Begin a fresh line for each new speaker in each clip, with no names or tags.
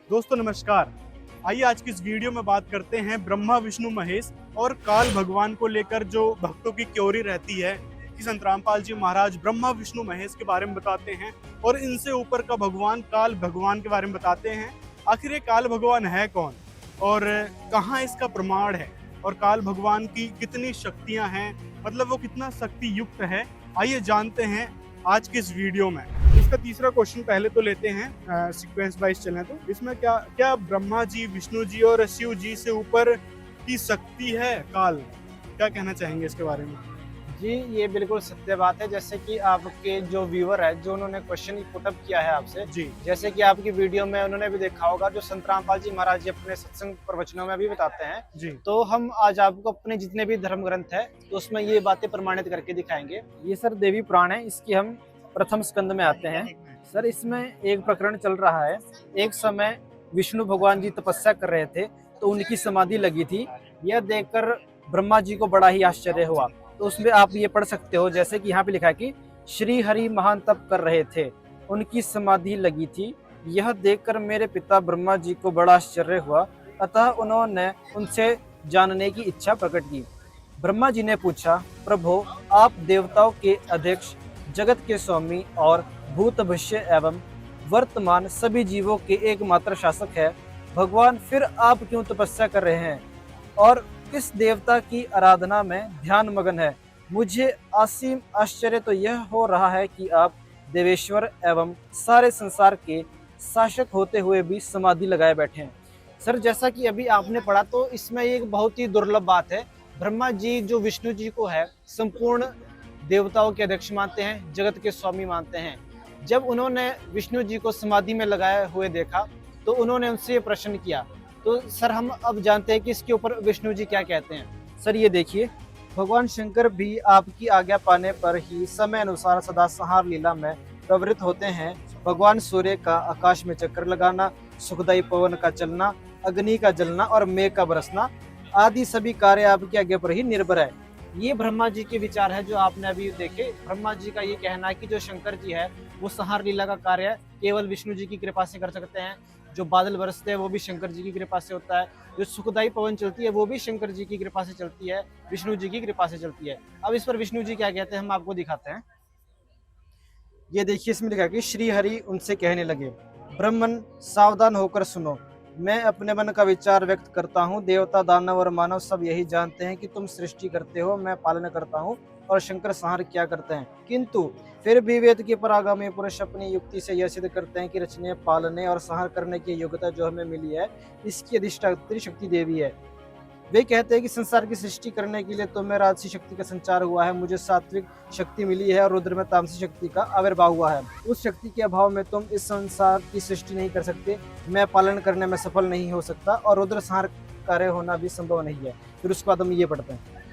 दोस्तों नमस्कार। आइए आज की इस वीडियो में बात करते हैं ब्रह्मा विष्णु महेश और काल भगवान को लेकर जो भक्तों की क्योरी रहती है कि संत रामपाल जी महाराज ब्रह्मा विष्णु महेश के बारे में बताते हैं और इनसे ऊपर का भगवान काल भगवान के बारे में बताते हैं। आखिर ये काल भगवान है कौन और कहाँ इसका प्रमाण है और काल भगवान की कितनी शक्तियां हैं, मतलब वो कितना शक्ति युक्त है, आइए जानते हैं आज की इस वीडियो में। इसका तीसरा क्वेश्चन पहले तो लेते हैं, सीक्वेंस वाइज चलें तो इसमें क्या क्या ब्रह्मा जी विष्णु जी और शिव जी से ऊपर की शक्ति है काल? क्या कहना चाहेंगे इसके बारे में?
जी, ये बिल्कुल सत्य बात है। जैसे कि आपके जो व्यूअर है, जो उन्होंने क्वेश्चन पुटअप किया है आपसे,
जी
जैसे कि आपकी वीडियो में उन्होंने भी देखा होगा, जो संत रामपाल जी महाराज जी अपने सत्संग प्रवचनों में भी बताते हैं।
जी
तो हम आज आपको अपने जितने भी धर्म ग्रंथ है, तो उसमें ये बातें प्रमाणित करके दिखाएंगे। ये सर देवी पुराण है, इसकी हम प्रथम स्कंद में आते हैं। सर इसमें एक प्रकरण चल रहा है। एक समय विष्णु भगवान जी तपस्या कर रहे थे, तो उनकी समाधि लगी थी। यह देखकर ब्रह्मा जी को बड़ा ही आश्चर्य हुआ। तो उसमें आप ये पढ़ सकते हो, जैसे कि यहाँ पे लिखा है कि श्री हरि महान तप कर रहे थे, उनकी समाधि लगी थी। यह देखकर मेरे पिता ब्रह्मा जी को बड़ा आश्चर्य हुआ, अतः उन्होंने उनसे जानने की इच्छा प्रकट की। ब्रह्मा जी ने पूछा, प्रभु आप देवताओं के अध्यक्ष, जगत के स्वामी और भूत भविष्य एवं वर्तमान सभी जीवों के एकमात्र शासक है, भगवान फिर आप क्यों तपस्या कर रहे हैं और किस देवता की आराधना में ध्यान मगन है? मुझे असीम आश्चर्य तो यह हो रहा है कि आप देवेश्वर एवं सारे संसार के शासक होते हुए भी समाधि लगाए बैठे हैं। सर जैसा कि अभी आपने पढ़ा, तो इसमें एक बहुत ही दुर्लभ बात है। ब्रह्मा जी जो विष्णु जी को है संपूर्ण देवताओं के अध्यक्ष मानते हैं, जगत के स्वामी मानते हैं। जब उन्होंने विष्णु जी को समाधि में लगाए हुए देखा, तो उन्होंने उनसे ये प्रश्न किया। तो सर हम अब जानते हैं कि इसके ऊपर विष्णु जी क्या कहते हैं। सर ये देखिए, भगवान शंकर भी आपकी आज्ञा पाने पर ही समय अनुसार सदा संहार लीला में प्रवृत्त होते हैं। भगवान सूर्य का आकाश में चक्कर लगाना, सुखदायी पवन का चलना, अग्नि का जलना और मेघ का बरसना आदि सभी कार्य आपकी आज्ञा पर ही निर्भर है। ये ब्रह्मा जी के विचार है जो आपने अभी देखे। ब्रह्मा जी का ये कहना है कि जो शंकर जी है वो संहार लीला का कार्य केवल विष्णु जी की कृपा से कर सकते हैं। जो बादल बरसते हैं वो भी शंकर जी की कृपा से होता है। जो सुखदायी पवन चलती है वो भी शंकर जी की कृपा से चलती है, विष्णु जी की कृपा से चलती है। अब इस पर विष्णु जी क्या कहते हैं हम आपको दिखाते हैं। ये देखिए, इसमें लिखा है कि श्री हरि उनसे कहने लगे, ब्रह्मन सावधान होकर सुनो, मैं अपने मन का विचार व्यक्त करता हूँ। देवता दानव और मानव सब यही जानते हैं कि तुम सृष्टि करते हो, मैं पालन करता हूँ और शंकर संहार क्या करते हैं। किंतु फिर भी वेद के परागामी पुरुष अपनी युक्ति से यह सिद्ध करते हैं कि रचने, पालने और संहार करने की योग्यता जो हमें मिली है, इसकी अधिष्ठात्री शक्ति देवी है। वे कहते हैं कि संसार की सृष्टि करने के लिए तुम्हें राजसी शक्ति का संचार हुआ है, मुझे सात्विक शक्ति मिली है और रुद्र में तामसी शक्ति का आविर्भाव हुआ है। उस शक्ति के अभाव में तुम इस संसार की सृष्टि नहीं कर सकते, मैं पालन करने में सफल नहीं हो सकता और रुद्र संहार कार्य होना भी संभव नहीं है। फिर उसके बाद हम ये पढ़ते हैं,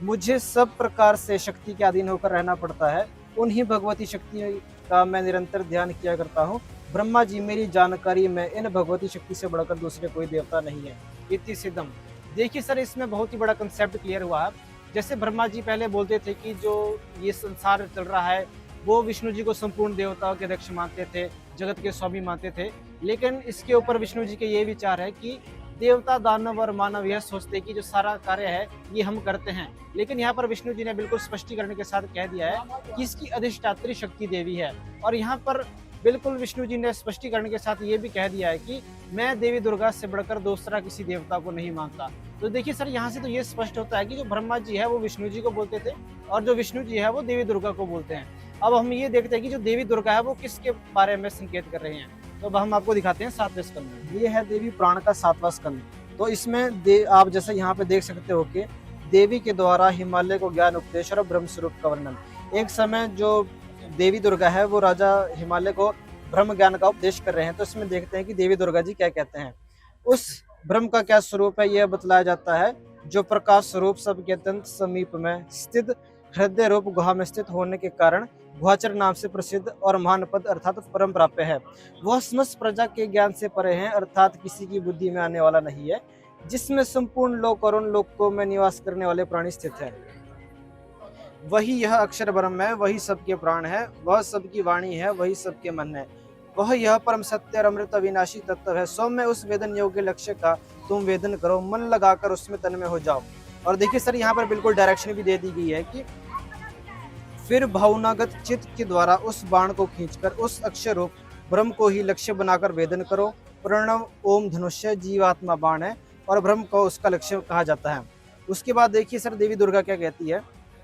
मुझे सब प्रकार से शक्ति के अधीन होकर रहना पड़ता है, उन्हीं भगवती शक्ति का मैं निरंतर ध्यान किया करता हूँ। ब्रह्मा जी मेरी जानकारी में इन भगवती शक्ति से बढ़कर दूसरे कोई देवता नहीं है। इति सिद्धम। देखिए सर, इसमें बहुत ही बड़ा कंसेप्ट क्लियर हुआ है। जैसे ब्रह्मा जी पहले बोलते थे कि जो ये संसार चल रहा है वो विष्णु जी को संपूर्ण देवताओं के अध्यक्ष मानते थे, जगत के स्वामी मानते थे। लेकिन इसके ऊपर विष्णु जी के ये विचार है कि देवता दानव और मानव यह सोचते हैं कि जो सारा कार्य है ये हम करते हैं। लेकिन यहाँ पर विष्णु जी ने बिल्कुल स्पष्टीकरण के साथ कह दिया है कि इसकी अधिष्ठात्री शक्ति देवी है। और यहाँ पर बिल्कुल विष्णु जी ने स्पष्टीकरण के साथ ये भी कह दिया है कि मैं देवी दुर्गा से बढ़कर दूसरा किसी देवता को नहीं मानता। तो देखिए सर, यहाँ से तो ये स्पष्ट होता है कि जो ब्रह्मा जी है वो विष्णु जी को बोलते थे और जो विष्णु जी है वो देवी दुर्गा को बोलते हैं। अब हम ये देखते हैं कि जो देवी दुर्गा है वो किसके बारे में संकेत कर रहे हैं। तो अब हम आपको दिखाते हैं 7वें स्कंद में। ये है देवी पुराण का 7वां स्कंद। तो इसमें आप जैसे यहाँ पे देख सकते हो कि देवी के द्वारा हिमालय को ज्ञान उपदेश और ब्रह्म स्वरूप का वर्णन। एक समय जो देवी दुर्गा है वो राजा हिमालय को ब्रह्म ज्ञान का उपदेश कर रहे हैं। तो इसमें देखते हैं कि देवी दुर्गा जी क्या कहते हैं। उस ब्रह्म का क्या स्वरूप है यह बतलाया जाता है, जो प्रकाश स्वरूप सबके अत्यंत समीप में स्थित हृदय रूप गुहा में स्थित होने के कारण गुहाचर नाम से प्रसिद्ध और महान पद अर्थात परम प्राप्य है। वह समस्त प्रजा के ज्ञान से परे है, अर्थात किसी की बुद्धि में आने वाला नहीं है, जिसमें संपूर्ण लोक और उन लोकों में निवास करने वाले प्राणी स्थित है। वही यह अक्षर ब्रह्म है, वही सबके प्राण है, वह सबकी वाणी है, वही सबके मन है। वह यह परम सत्य और अमृत अविनाशी तत्व है। सौम्य उस वेदन योग्य लक्ष्य का तुम वेदन करो, मन लगाकर उसमें तन्मय हो जाओ। और देखिए सर यहाँ पर बिल्कुल डायरेक्शन भी दे दी गई है कि फिर भावनागत चित्त के द्वारा उस बाण को खींचकर उस अक्षर रूप ब्रह्म को ही लक्ष्य बनाकर वेदन करो। प्रणव ओम धनुष्य जीवात्मा बाण है और ब्रह्म को उसका लक्ष्य कहा जाता है। उसके बाद देखिए सर देवी दुर्गा क्या कहती है,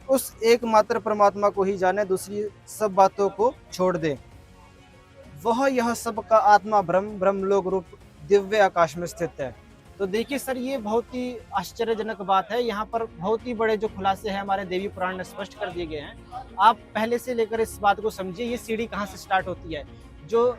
उस एकमात्र परमात्मा को ही जाने, दूसरी सब बातों को छोड़ दे। वह यह सब का आत्मा ब्रह्म ब्रह्मलोक रूप दिव्य आकाश में स्थित है। तो देखिए सर ये बहुत ही आश्चर्यजनक बात है। यहाँ पर बहुत ही बड़े जो खुलासे हैं हमारे देवी पुराण में स्पष्ट कर दिए गए हैं। आप पहले से लेकर इस बात को समझिए, ये सीढ़ी कहाँ से स्टार्ट होती है। जो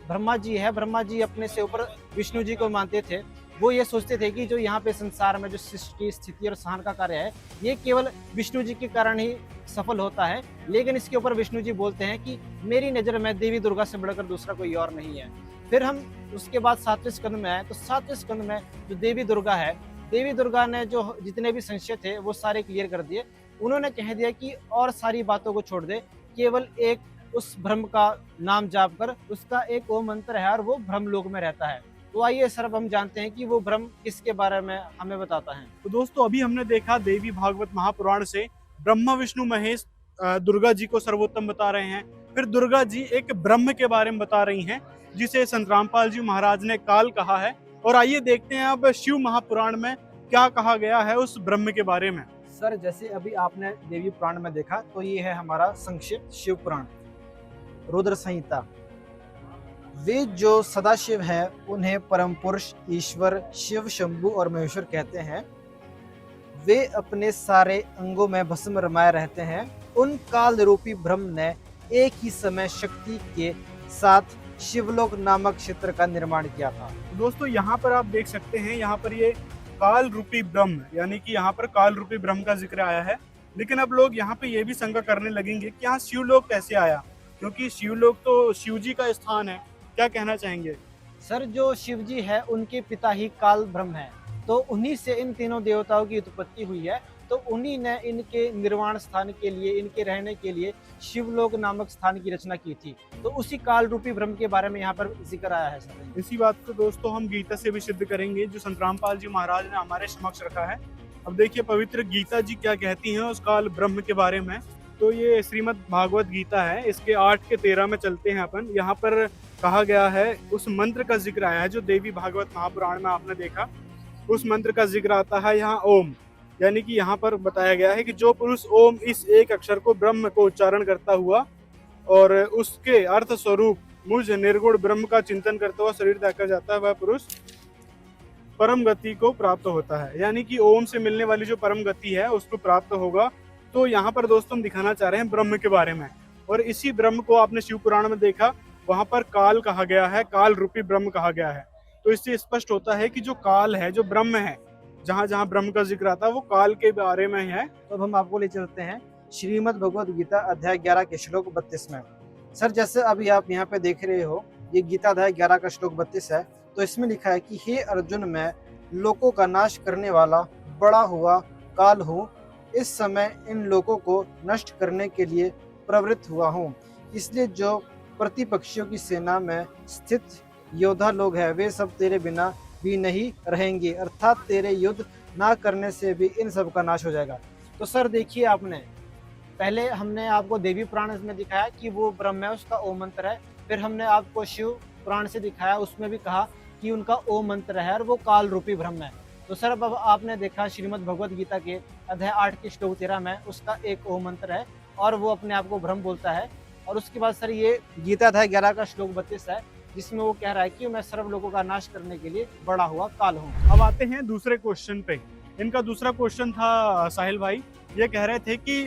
ब्रह्मा जी है, ब्रह्मा जी अपने से ऊपर विष्णु जी को मानते थे। वो ये सोचते थे कि जो यहाँ पे संसार में जो सृष्टि स्थिति और सहन का कार्य है, ये केवल विष्णु जी के कारण ही सफल होता है। लेकिन इसके ऊपर विष्णु जी बोलते हैं कि मेरी नज़र में देवी दुर्गा से बढ़कर दूसरा कोई और नहीं है। फिर हम उसके बाद 7वें स्कंद में आए तो 7वें स्कंद में जो देवी दुर्गा है, देवी दुर्गा ने जो जितने भी संशय थे वो सारे क्लियर कर दिए। उन्होंने कह दिया कि और सारी बातों को छोड़ दे, केवल एक उस ब्रह्म का नाम जाप कर, उसका एक ओम मंत्र है और वो ब्रह्मलोक में रहता है। तो आइए सर अब हम जानते हैं कि वो ब्रह्म किसके बारे में हमें बताता है।
तो दोस्तों अभी हमने देखा देवी भागवत महापुराण से ब्रह्मा विष्णु महेश दुर्गा जी को सर्वोत्तम बता रहे हैं। फिर दुर्गा जी एक ब्रह्म के बारे में बता रही हैं जिसे संत रामपाल जी महाराज ने काल कहा है। और आइए देखते हैं अब शिव महापुराण में क्या कहा गया है उस ब्रह्म के बारे में।
सर जैसे अभी आपने देवी पुराण में देखा तो ये है हमारा संक्षिप्त शिव पुराण, रुद्र संहिता। वे जो सदाशिव है उन्हें परम पुरुष ईश्वर शिव शंभु और महेश्वर कहते हैं। वे अपने सारे अंगों में भस्म रमाए रहते हैं। उन काल रूपी ब्रह्म ने एक ही समय शक्ति के साथ शिवलोक नामक क्षेत्र का निर्माण किया था।
दोस्तों यहाँ पर आप देख सकते हैं, यहाँ पर ये काल रूपी ब्रह्म, यानी कि यहाँ पर काल रूपी ब्रह्म का जिक्र आया है। लेकिन अब लोग यहाँ पे ये भी शंका करने लगेंगे कि यहाँ शिवलोक कैसे आया, क्योंकि शिवलोक तो शिव जी का स्थान है। क्या कहना चाहेंगे?
सर जो शिव जी है उनके पिता ही काल ब्रह्म है, तो उन्हीं से इन तीनों देवताओं की उत्पत्ति हुई है। तो उन्हीं ने इनके निर्वाण स्थान के लिए, इनके रहने के लिए शिवलोक नामक स्थान की रचना की थी। तो उसी काल रूपी ब्रह्म के बारे में यहाँ पर जिक्र आया है सर।
इसी बात को दोस्तों हम गीता से भी सिद्ध करेंगे जो संत रामपाल जी महाराज ने हमारे समक्ष रखा है। अब देखिए पवित्र गीता जी क्या कहती हैं उस काल ब्रह्म के बारे में। तो ये श्रीमद् भागवत गीता है, इसके 8 के 13 में चलते हैं अपन। यहाँ पर कहा गया है, उस मंत्र का जिक्र आया है जो देवी भागवत महापुराण में आपने देखा। उस मंत्र का जिक्र आता है यहाँ ओम, यानी कि यहाँ पर बताया गया है कि जो पुरुष ओम इस एक अक्षर को ब्रह्म को उच्चारण करता हुआ और उसके अर्थ स्वरूप मुझ निर्गुण ब्रह्म का चिंतन करता हुआ शरीर त्याग कर जाता है, वह पुरुष परम गति को प्राप्त होता है। यानी कि ओम से मिलने वाली जो परम गति है उसको प्राप्त होगा। तो यहाँ पर दोस्तों हम दिखाना चाह रहे हैं ब्रह्म के बारे में। और इसी ब्रह्म को आपने शिव पुराण में देखा, वहां पर काल कहा गया है, काल रूपी ब्रह्म कहा गया है। तो इससे स्पष्ट होता है कि जो काल है, जो ब्रह्म है, जहाँ जहाँ ब्रह्म का जिक्र आता है वो काल के बारे में है।
तो अब हम आपको ले चलते हैं श्रीमद् भगवद गीता अध्याय 11 के श्लोक 32 में। सर जैसे अभी आप यहाँ पे देख रहे हो, ये गीता अध्याय 11 का श्लोक 32 है। तो इसमें लिखा है कि हे अर्जुन, मैं लोकों का नाश करने वाला बड़ा हुआ काल हूँ। इस समय इन लोगों को नष्ट करने के लिए प्रवृत्त हुआ हूँ। इसलिए जो प्रतिपक्षियों की सेना में स्थित योद्धा लोग हैं वे सब तेरे बिना भी नहीं रहेंगे, अर्थात तेरे युद्ध ना करने से भी इन सब का नाश हो जाएगा। तो सर देखिए, आपने पहले हमने आपको देवी पुराण में दिखाया कि वो ब्रह्म है, उसका ओम मंत्र है। फिर हमने आपको शिव पुराण से दिखाया, उसमें भी कहा कि उनका ओम मंत्र है और वो काल रूपी ब्रह्म है। तो सर अब आपने देखा श्रीमद् भगवद गीता के अध्याय 8 के श्लोक 13 में उसका एक ओम मंत्र है और वो अपने आप को ब्रह्म बोलता है। और उसके बाद सर ये गीता अध्याय 11 का श्लोक 32 है जिसमें वो कह रहा है कि मैं सर्व लोगों का नाश करने के लिए बड़ा हुआ काल हूँ।
अब आते हैं दूसरे क्वेश्चन पे। इनका दूसरा क्वेश्चन था साहिल भाई, ये कह रहे थे कि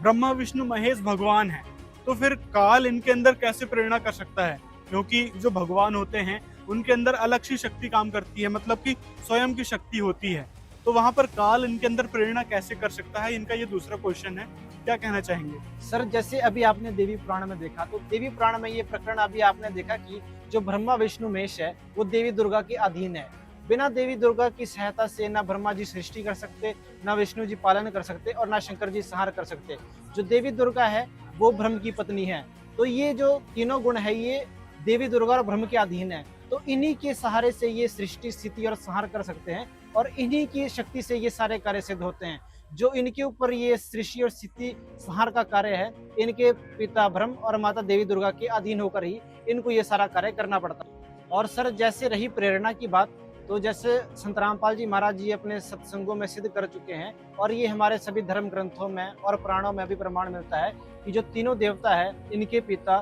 ब्रह्मा विष्णु महेश भगवान है, तो फिर काल इनके अंदर कैसे प्रेरणा कर सकता है? क्योंकि जो भगवान होते हैं उनके अंदर अलग सी शक्ति काम करती है, मतलब कि स्वयं की शक्ति होती है। तो वहां पर काल इनके अंदर प्रेरणा कैसे कर सकता है? इनका ये दूसरा क्वेश्चन है, क्या कहना चाहेंगे?
सर जैसे अभी आपने देवी पुराण में देखा, तो देवी पुराण में ये प्रकरण अभी आपने देखा कि जो ब्रह्मा विष्णु महेश है वो देवी दुर्गा के अधीन है। बिना देवी दुर्गा की सहायता से ना ब्रह्मा जी सृष्टि कर सकते, ना विष्णु जी पालन कर सकते और ना शंकर जी संहार कर सकते। जो देवी दुर्गा है वो ब्रह्म की पत्नी है। तो ये जो तीनों गुण है ये देवी दुर्गा और ब्रह्म के अधीन है। तो इन्हीं के सहारे से ये सृष्टि, स्थिति और संहार कर सकते हैं और इन्हीं की शक्ति से ये सारे कार्य सिद्ध होते हैं। जो इनके ऊपर ये सृष्टि और स्थिति संहार का कार्य है, इनके पिता ब्रह्म और माता देवी दुर्गा के अधीन होकर ही इनको ये सारा कार्य करना पड़ता है। और सर जैसे रही प्रेरणा की बात, तो जैसे संत रामपाल जी महाराज जी अपने सत्संगों में सिद्ध कर चुके हैं और ये हमारे सभी धर्म ग्रंथों में और पुराणों में भी प्रमाण मिलता है कि जो तीनों देवता है, इनके पिता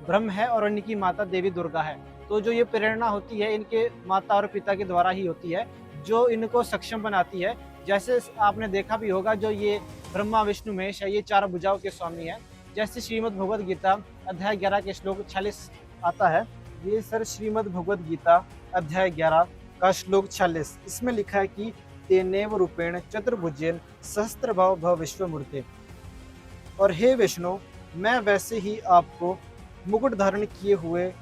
ब्रह्म है और इनकी माता देवी दुर्गा है। तो जो ये प्रेरणा होती है इनके माता और पिता के द्वारा ही होती है, जो इनको सक्षम बनाती है। जैसे आपने देखा भी होगा, जो ये ब्रह्मा विष्णु महेश है, ये 4 भुजाओं के स्वामी है। जैसे श्रीमद् भगवद गीता अध्याय 11 के श्लोक 46 आता है। ये सर श्रीमद् भगवद गीता अध्याय 11 का श्लोक 46, इसमें लिखा है कि तेनेव रूपेण चतुर्भुजेन सहस्त्रभाव भव विश्वमूर्ते। और हे विष्णु, मैं वैसे ही आपको मुकुट धारण किए हुए,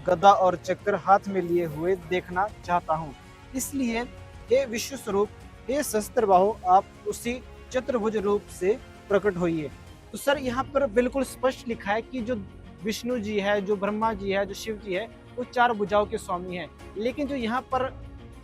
गदा और चक्र हाथ में लिए हुए देखना चाहता हूँ। इसलिए हे विश्व स्वरूप, हे सहस्त्रबाहो, आप उसी चतुर्भुज रूप से प्रकट होइए। तो सर यहाँ पर बिल्कुल स्पष्ट लिखा है कि जो विष्णु जी है, जो ब्रह्मा जी है, जो शिव जी है, वो 4 भुजाओं के स्वामी है। लेकिन जो यहाँ पर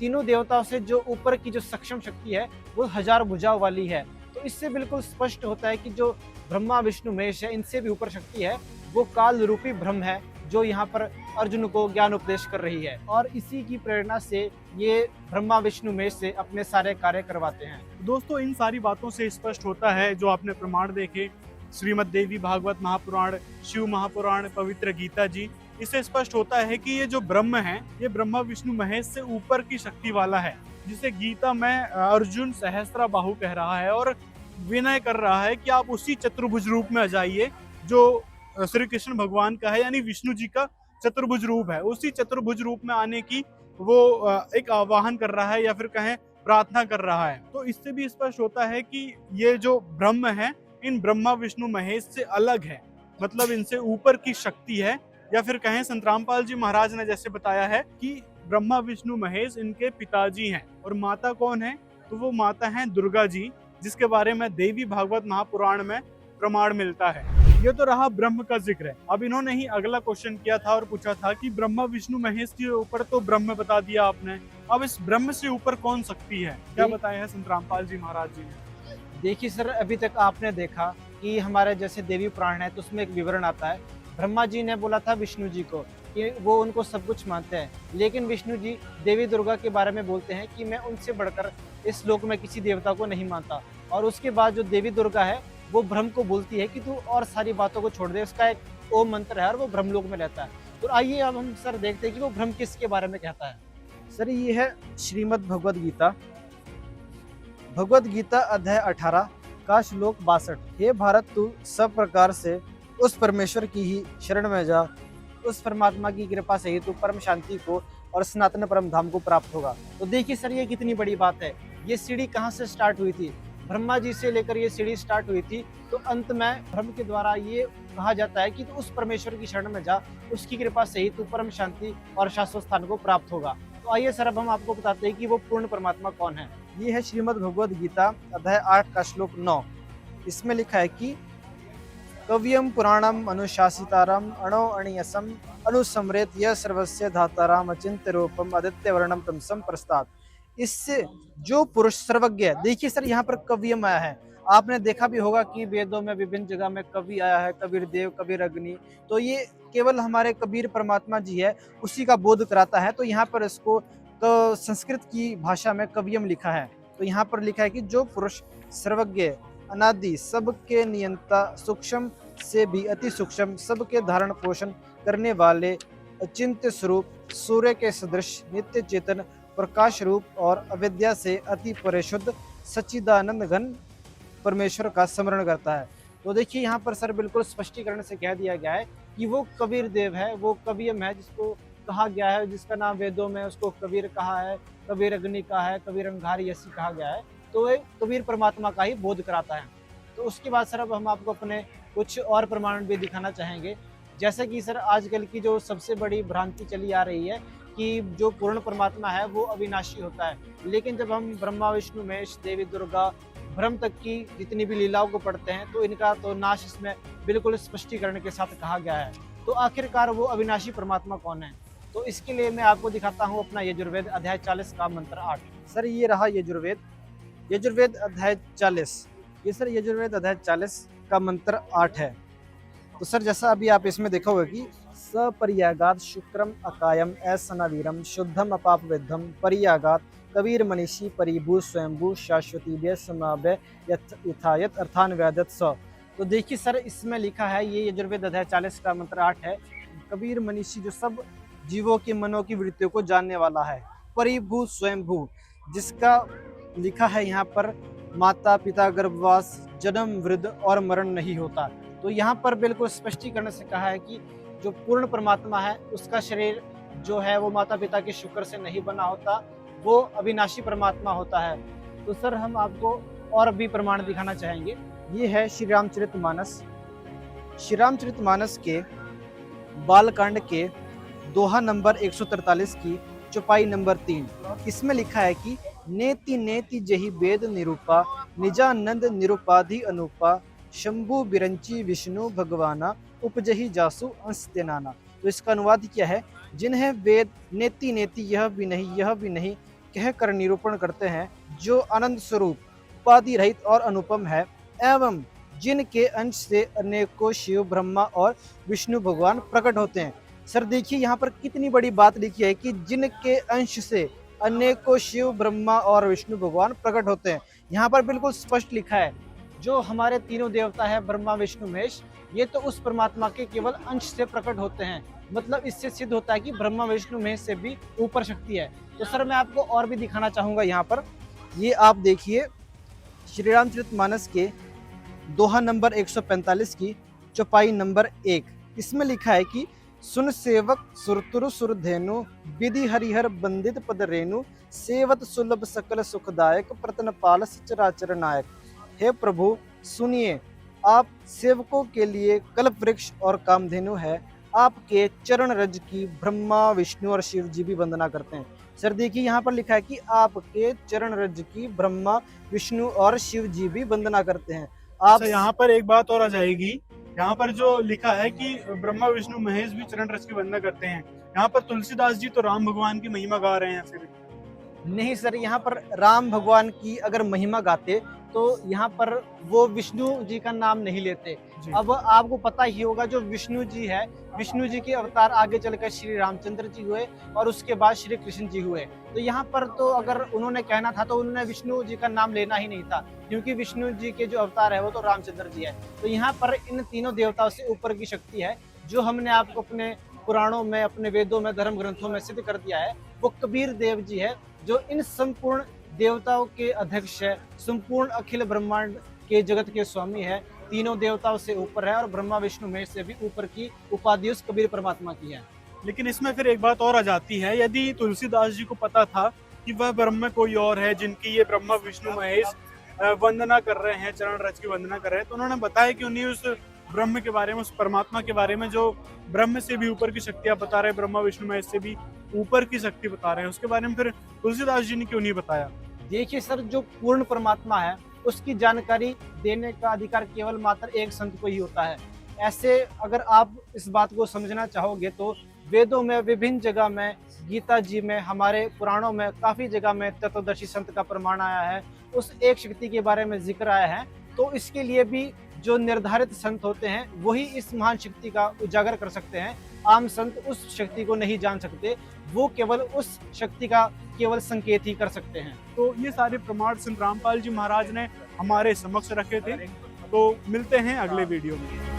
तीनों देवताओं से जो ऊपर की जो सक्षम शक्ति है, वो 1000 भुजाओं वाली है। तो इससे बिल्कुल स्पष्ट होता है कि जो ब्रह्मा विष्णु महेश है, इनसे भी ऊपर शक्ति है, वो काल रूपी ब्रह्म है, जो यहाँ पर अर्जुन को ज्ञान उपदेश कर रही है। और इसी की प्रेरणा से ये ब्रह्मा विष्णु महेश से अपने सारे कार्य करवाते हैं।
दोस्तों, इन सारी बातों से स्पष्ट होता है, जो आपने प्रमाण देखे, श्रीमद् देवी भागवत महापुराण, शिव महापुराण, पवित्र गीता जी, इससे स्पष्ट होता है कि ये जो ब्रह्म है, ये ब्रह्मा विष्णु महेश से ऊपर की शक्ति वाला है, जिसे गीता में अर्जुन सहस्त्रबाहु कह रहा है और विनय कर रहा है कि आप उसी चतुर्भुज रूप में आ जाइए जो श्री कृष्ण भगवान का है, यानी विष्णु जी का चतुर्भुज रूप है। उसी चतुर्भुज रूप में आने की वो एक आह्वान कर रहा है, या फिर कहें प्रार्थना कर रहा है। तो इससे भी स्पष्ट होता है कि ये जो ब्रह्म है, इन ब्रह्मा विष्णु महेश से अलग है, मतलब इनसे ऊपर की शक्ति है। या फिर कहें, संत रामपाल जी महाराज ने जैसे बताया है कि ब्रह्मा विष्णु महेश इनके पिताजी हैं। और माता कौन है? तो वो माता है दुर्गा जी, जिसके बारे में देवी भागवत महापुराण में प्रमाण मिलता है। ये तो रहा ब्रह्म का जिक्र है। अब इन्होंने ही अगला क्वेश्चन किया था और पूछा था कि ब्रह्मा विष्णु महेश के ऊपर तो ब्रह्म बता दिया आपने, अब इस ब्रह्म से ऊपर कौन शक्ति है? क्या बताया है संत रामपाल जी महाराज जी ने?
देखिए सर, अभी तक आपने देखा कि हमारे जैसे देवी पुराण है, तो उसमें एक विवरण आता है। ब्रह्मा जी ने बोला था विष्णु जी को कि वो उनको सब कुछ मानते हैं, लेकिन विष्णु जी देवी दुर्गा के बारे में बोलते हैं कि मैं उनसे बढ़कर इस लोक में किसी देवता को नहीं मानता। और उसके बाद जो देवी दुर्गा है, वो ब्रह्म को बोलती है कि तू और सारी बातों को छोड़ दे, उसका एक ओम मंत्र है और वो ब्रह्मलोक में रहता है। तो आइए अब हम सर देखते हैं कि वो ब्रह्म किसके बारे में कहता है। सर ये है श्रीमद् भगवद गीता, भगवद गीता अध्याय 18 का श्लोक 62। हे भारत, तू सब प्रकार से उस परमेश्वर की ही शरण में जा, उस परमात्मा की कृपा से ही तू परम शांति को और सनातन परम धाम को प्राप्त होगा। तो देखिए सर, ये कितनी बड़ी बात है। ये सीढ़ी कहाँ से स्टार्ट हुई थी? ब्रह्मा जी से लेकर ये सीढ़ी स्टार्ट हुई थी। तो अंत में ब्रह्म के द्वारा ये कहा जाता है कि तू उस परमेश्वर की शरण में जा, उसकी कृपा से ही तू परम शांति और शाश्वत स्थान को प्राप्त होगा। तो आइए सर, अब हम आपको बताते हैं कि वो पूर्ण परमात्मा कौन है। ये है श्रीमद् भगवद गीता अध्याय 8 का श्लोक 9। इसमें लिखा है कि कव्यम पुराणम अनुशासितारम अणो अणियसम अनुसमृत यह सर्वस्य धाताराम अचिंत्य रूपम आदित्य वर्णम तमसम प्रस्ताद। इससे जो पुरुष सर्वज्ञ है, देखिए सर यहाँ पर कव्यम आया है। आपने देखा भी होगा कि वेदों में विभिन्न जगह में कवि आया है, कबीर देव, कबीर अग्नि। तो ये केवल हमारे कबीर परमात्मा जी है, उसी का बोध कराता है। तो यहाँ पर इसको तो संस्कृत की भाषा में कव्यम लिखा है। तो यहाँ पर लिखा है कि जो पुरुष सर्वज्ञ, अनादि, सबके नियंता, सूक्ष्म से भी अति सूक्ष्म, सबके धारण पोषण करने वाले, अचिंत्य स्वरूप, सूर्य के सदृश, नित्य चेतन, प्रकाश रूप और अविद्या से अति परिशुद्ध सच्चिदानंद घन परमेश्वर का स्मरण करता है। तो देखिए यहाँ पर सर बिल्कुल स्पष्टीकरण से कह दिया गया है कि वो कबीर देव है, वो कवियम है, जिसको कहा गया है, जिसका नाम वेदों में उसको कबीर कहा है, कबीर अग्नि कहा है, कबीर अंगारी ऐसी कहा गया है। तो ये कबीर परमात्मा का ही बोध कराता है। तो उसके बाद सर अब हम आपको अपने कुछ और प्रमाण भी दिखाना चाहेंगे। जैसे कि सर आजकल की जो सबसे बड़ी भ्रांति चली आ रही है कि जो पूर्ण परमात्मा है वो अविनाशी होता है। लेकिन जब हम ब्रह्मा विष्णु महेश, देवी दुर्गा, ब्रह्म तक की जितनी भी लीलाओं को पढ़ते हैं, तो इनका तो नाश इसमें बिल्कुल स्पष्टीकरण के साथ कहा गया है। तो आखिरकार वो अविनाशी परमात्मा कौन है? तो इसके लिए मैं आपको दिखाता हूँ अपना यजुर्वेद अध्याय 40 का मंत्र 8। सर ये रहा यजुर्वेद अध्याय 40। ये सर यजुर्वेद अध्याय 40 का मंत्र 8 है। तो सर जैसा अभी आप इसमें देखा होगा कि सपर्यागात शुक्रम अकायम असनावीरम शुद्धम अपाप वेद्धम पर्यागात कबीर मनीषी परिभू स्वयंभू शाश्वती समाव्य यथायत अर्थान व्यादत स। तो देखिए सर इसमें लिखा है, ये यजुर्वेद अध्याय 40 का मंत्र 8 है। कबीर मनीषी जो सब जीवों के मनों की वृत्तियों को जानने वाला है, परिभू स्वयंभू जिसका लिखा है यहाँ पर माता पिता गर्भवास जन्म वृद्ध और मरण नहीं होता। तो यहाँ पर बिल्कुल स्पष्टीकरण से कहा है कि जो पूर्ण परमात्मा है उसका शरीर जो है वो माता पिता के शुक्र से नहीं बना होता, वो अविनाशी परमात्मा होता है। तो सर हम आपको और भी प्रमाण दिखाना चाहेंगे। ये है श्री रामचरितमानस के बालकांड के दोहा नंबर 143 की चौपाई नंबर 3। इसमें लिखा है कि नेति नेति जहि वेद निरूपा निजानंद निरूपाधि अनुपा शंभु बिरंची विष्णु भगवाना उपजहि जासु अंशतेनाना। तो इसका अनुवाद क्या है? जिन्हें वेद नेति नेति यह भी नहीं कह कर निरूपण करते हैं, जो आनंद स्वरूप उपाधि रहित और अनुपम है, एवं जिनके अंश से अनेकों शिव ब्रह्मा और विष्णु भगवान प्रकट होते हैं। सर देखिए यहाँ पर कितनी बड़ी बात लिखी है कि जिनके अंश से अनेकों शिव ब्रह्मा और विष्णु भगवान प्रकट होते हैं। यहाँ पर बिल्कुल स्पष्ट लिखा है जो हमारे तीनों देवता है ब्रह्मा विष्णु महेश, ये तो उस परमात्मा के केवल अंश से प्रकट होते हैं। मतलब इससे सिद्ध होता है कि ब्रह्मा विष्णु महेश से भी ऊपर शक्ति है। तो सर मैं आपको और भी दिखाना चाहूंगा यहाँ पर। ये आप देखिए श्री रामचरितमानस के दोहा नंबर 145 की चौपाई नंबर 1। इसमें लिखा है कि सुन सेवक सुरतुरु सुरधेनु विधि हरिहर बंदित पद रेणु सेवत सुलभ सकल सुखदायक प्रतनपाल सचराचर नायक। हे प्रभु सुनिए, आप सेवकों के लिए कल्प वृक्ष और कामधेनु है। आपके चरण रज की ब्रह्मा विष्णु और शिव जी भी वंदना करते हैं। सर देखिए यहाँ पर लिखा है कि आपके चरण रज की ब्रह्मा विष्णु और शिव जी भी वंदना करते हैं। आप
यहाँ पर एक बात और आ जाएगी, यहाँ पर जो लिखा है कि ब्रह्मा विष्णु महेश भी चरण रज की वंदना करते हैं, यहाँ पर तुलसीदास जी तो राम भगवान की महिमा गा रहे हैं। फिर
नहीं सर, यहाँ पर राम भगवान की अगर महिमा गाते तो यहाँ पर वो विष्णु जी का नाम नहीं लेते। अब आपको पता ही होगा जो विष्णु जी है, विष्णु जी के अवतार आगे चलकर श्री रामचंद्र जी हुए और उसके बाद श्री कृष्ण जी हुए। तो यहाँ पर तो अगर उन्होंने कहना था तो उन्होंने विष्णु जी का नाम लेना ही नहीं था, क्योंकि विष्णु जी के जो अवतार है वो तो रामचंद्र जी है। तो यहाँ पर इन तीनों देवताओं से ऊपर की शक्ति है जो हमने आपको अपने पुराणों में, अपने वेदों में, धर्म ग्रंथों में सिद्ध कर दिया है। वो कबीर देव जी है जो इन संपूर्ण देवताओं के अध्यक्ष है, संपूर्ण अखिल ब्रह्मांड के जगत के स्वामी है, तीनों देवताओं से ऊपर है और ब्रह्मा विष्णु महेश से भी ऊपर की उपाधि उस कबीर परमात्मा की है।
लेकिन इसमें फिर एक बात और आ जाती है, यदि तुलसीदास जी को पता था कि वह ब्रह्म कोई और है जिनकी ये ब्रह्मा विष्णु महेश वंदना कर रहे हैं, चरण रज की वंदना कर रहे हैं, तो उन्होंने बताया कि उन्हें उस ब्रह्म के बारे में, उस परमात्मा के बारे में जो ब्रह्म से भी ऊपर की शक्तियां बता रहे हैं, ब्रह्मा विष्णु महेश से भी ऊपर की शक्ति बता रहे हैं, उसके बारे में फिर तुलसीदास जी ने क्यों नहीं बताया?
देखिए सर, जो पूर्ण परमात्मा है उसकी जानकारी देने का अधिकार केवल मात्र एक संत को ही होता है। ऐसे अगर आप इस बात को समझना चाहोगे तो वेदों में, विभिन्न जगह में, गीता जी में, हमारे पुराणों में काफी जगह में तत्वदर्शी संत का प्रमाण आया है, उस एक शक्ति के बारे में जिक्र आया है। तो इसके लिए भी जो निर्धारित संत होते हैं वही इस महान शक्ति का उजागर कर सकते हैं। आम संत उस शक्ति को नहीं जान सकते, वो केवल उस शक्ति का केवल संकेत ही कर सकते हैं।
तो ये सारे प्रमाण संत रामपाल जी महाराज ने हमारे समक्ष रखे थे। तो मिलते हैं अगले वीडियो में।